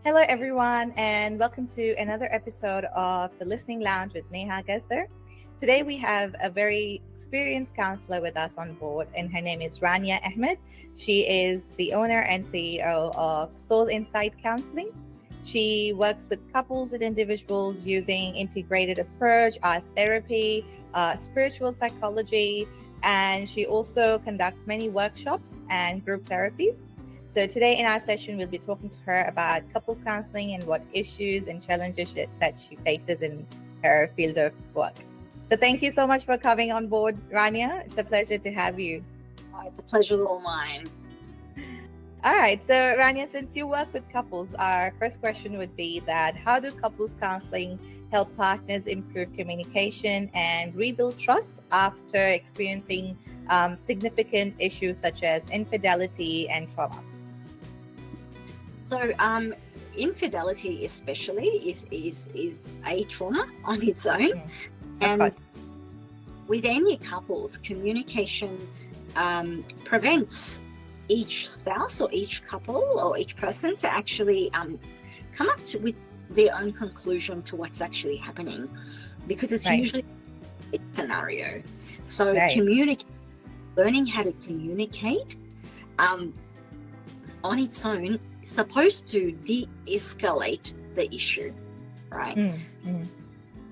Hello, everyone, and welcome to another episode of the Listening Lounge with Neha Gazdar. Today, we have a very experienced counselor with us on board, and her name is Rania Ahmed. She is the owner and CEO of Soul Insight Counseling. She works with couples and individuals using integrated approach, art therapy, spiritual psychology, and she also conducts many workshops and group therapies. So today in our session, we'll be talking to her about couples counseling and what issues and challenges that she faces in her field of work. So thank you so much for coming on board, Rania. It's a pleasure to have you. The pleasure's all mine. All right. So Rania, since you work with couples, our first question would be that how do couples counseling help partners improve communication and rebuild trust after experiencing significant issues such as infidelity and trauma? So, infidelity especially is a trauma on its own, and with any couples, communication prevents each spouse or each couple or each person to actually come up with their own conclusion to what's actually happening, because it's usually a scenario. So, learning how to communicate on its own is supposed to de-escalate the issue, right?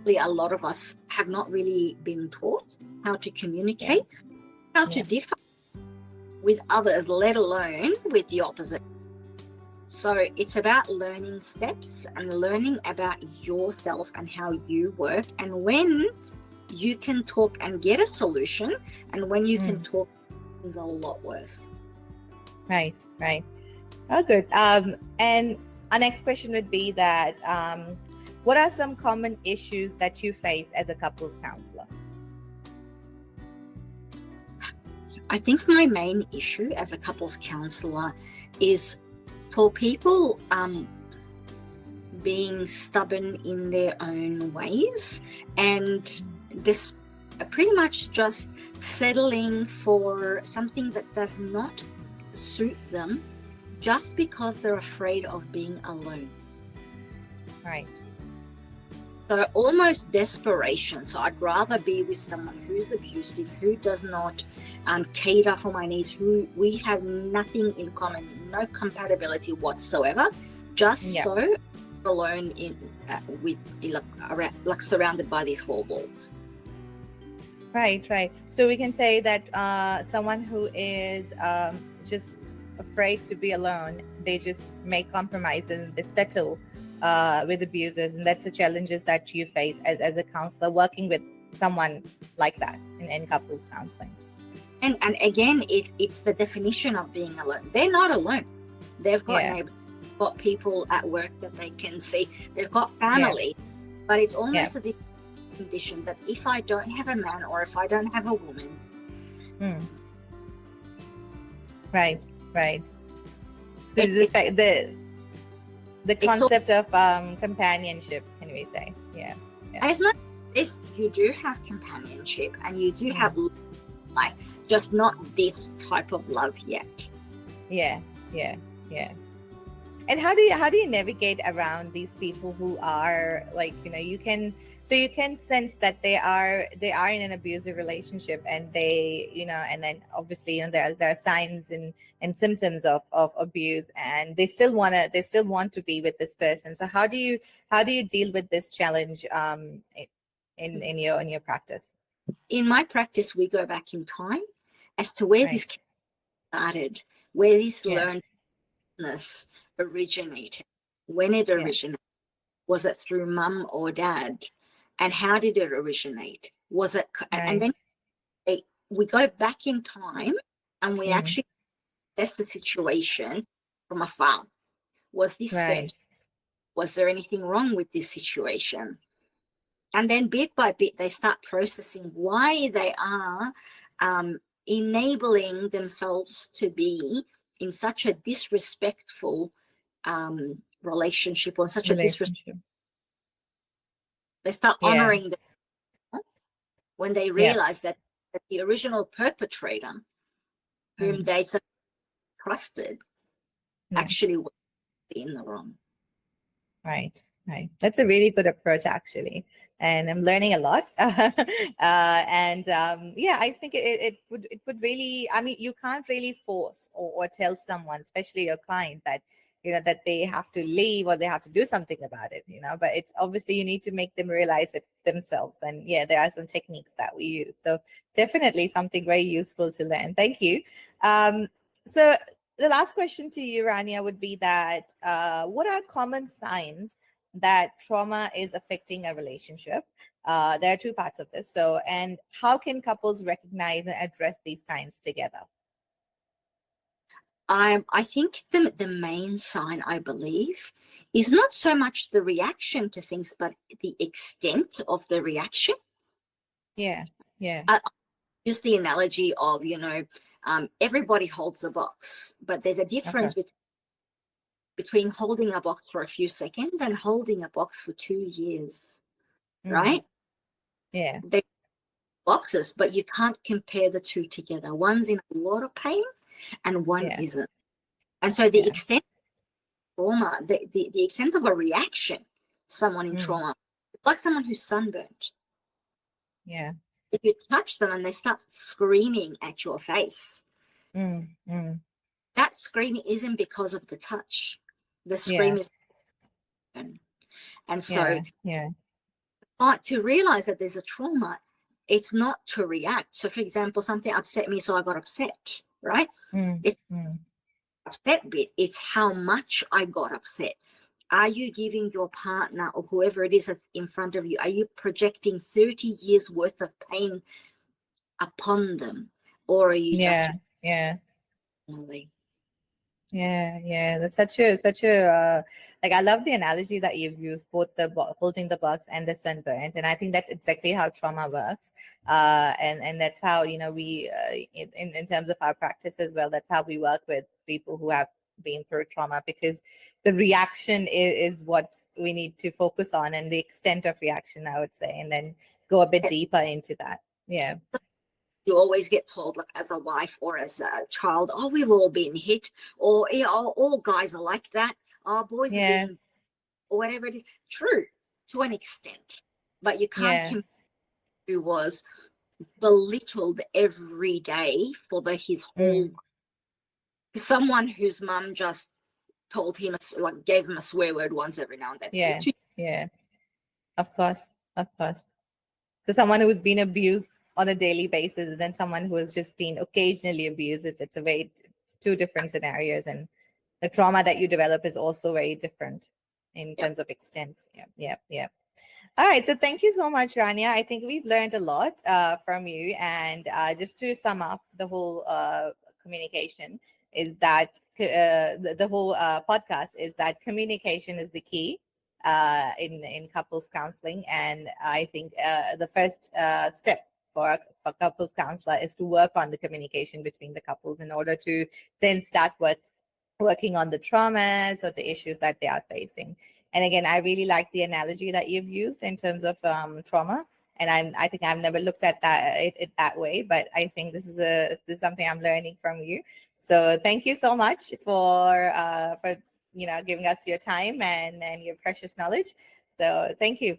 A lot of us have not really been taught how to communicate, how to differ with others, let alone with the opposite. So it's about learning steps and learning about yourself and how you work, and when you can talk and get a solution, and when you can talk, things are a lot worse. Right. Oh, good. And our next question would be that what are some common issues that you face as a couples counselor? I think my main issue as a couples counselor is for people being stubborn in their own ways and pretty much just settling for something that does not suit them just because they're afraid of being alone. Right. So almost desperation. So I'd rather be with someone who's abusive, who does not cater for my needs, who we have nothing in common, no compatibility whatsoever, just so alone surrounded by these four walls. Right. So we can say that someone who is just afraid to be alone, they just make compromises and they settle with abusers, and that's the challenges that you face as a counselor working with someone like that in couples counseling. And again, it's the definition of being alone. They're not alone. They've got neighbors, got people at work that they can see. They've got family, but it's almost as if condition that if I don't have a man or if I don't have a woman. Right. So the concept of companionship, can we say? And it's not this, you do have companionship and you do have life, just not this type of love yet. Yeah. And how do you navigate around these people who are like, you can sense that they are in an abusive relationship, and they, and then obviously, there are signs and symptoms of abuse, and they still want to be with this person. So how do you deal with this challenge in your practice? In my practice, we go back in time as to where this started, where this learnedness originated, when it originated. Was it through mum or dad? And how did it originate? Was it, and then we go back in time and we actually test the situation from afar. Was this fair? Was there anything wrong with this situation? And then bit by bit, they start processing why they are enabling themselves to be in such a disrespectful relationship, or such a disrespectful. They start honoring them when they realize that the original perpetrator, whom they trusted, actually was in the wrong. Right, right. That's a really good approach, actually. And I'm learning a lot. And yeah, I think it would really. I mean, you can't really force or tell someone, especially your client, that that they have to leave or they have to do something about it. But it's obviously you need to make them realize it themselves. And yeah, there are some techniques that we use. So definitely something very useful to learn. Thank you. So the last question to you, Rania, would be that what are common signs that trauma is affecting a relationship? There are two parts of this. So, and how can couples recognize and address these signs together? I think the main sign, I believe, is not so much the reaction to things, but the extent of the reaction. Yeah, yeah. I use the analogy of, everybody holds a box, but there's a Okay. difference between holding a box for a few seconds and holding a box for 2 years, Mm, right? yeah, They're boxes, but you can't compare the two together. One's in a lot of pain and one yeah, isn't. And so the yeah. extent of trauma, the extent of a reaction, someone in Mm, trauma, like someone who's sunburnt. yeah. If you touch them and they start screaming at your face, Mm, mm, that scream isn't because of the touch. The yeah, scream is, and so yeah, yeah. to realize that there's a trauma, it's not to react. So, for example, something upset me, so I got upset, right? Mm, It's mm, upset bit, it's how much I got upset. Are you giving your partner or whoever it is in front of you, are you projecting 30 years worth of pain upon them? Or are you just yeah, yeah. really? Yeah, yeah, that's such a like I love the analogy that you've used, both the holding the box and the sunburnt, and I think that's exactly how trauma works. And that's how we in terms of our practice as well. That's how we work with people who have been through trauma, because the reaction is what we need to focus on, and the extent of reaction, I would say, and then go a bit deeper into that. Yeah, You always get told, like as a wife or as a child, oh, we've all been hit, or all guys are like that, our boys are yeah, being, or whatever it is. True to an extent, but you can't yeah, compare who was belittled every day for his whole, mm, someone whose mum just told him, like gave him a swear word once every now and then. It's yeah, too, yeah. Of course, of course. So someone who's been abused on a daily basis, and then someone who has just been occasionally abused, it's a very two different scenarios, and the trauma that you develop is also very different in yeah. terms of extents. Yeah, yeah, yeah. All right, so thank you so much, Rania. I think we've learned a lot from you. And just to sum up the whole communication, is that the whole podcast is that communication is the key in couples counseling. And I think the first step for couples counselor is to work on the communication between the couples in order to then start working on the traumas or the issues that they are facing. And again, I really like the analogy that you've used in terms of trauma. And I think I've never looked at it that way, but I think this is something I'm learning from you. So thank you so much for giving us your time and your precious knowledge. So thank you.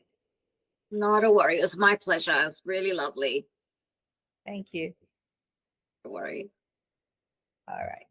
Not a worry. It was my pleasure. It was really lovely. Thank you. Not a worry. All right.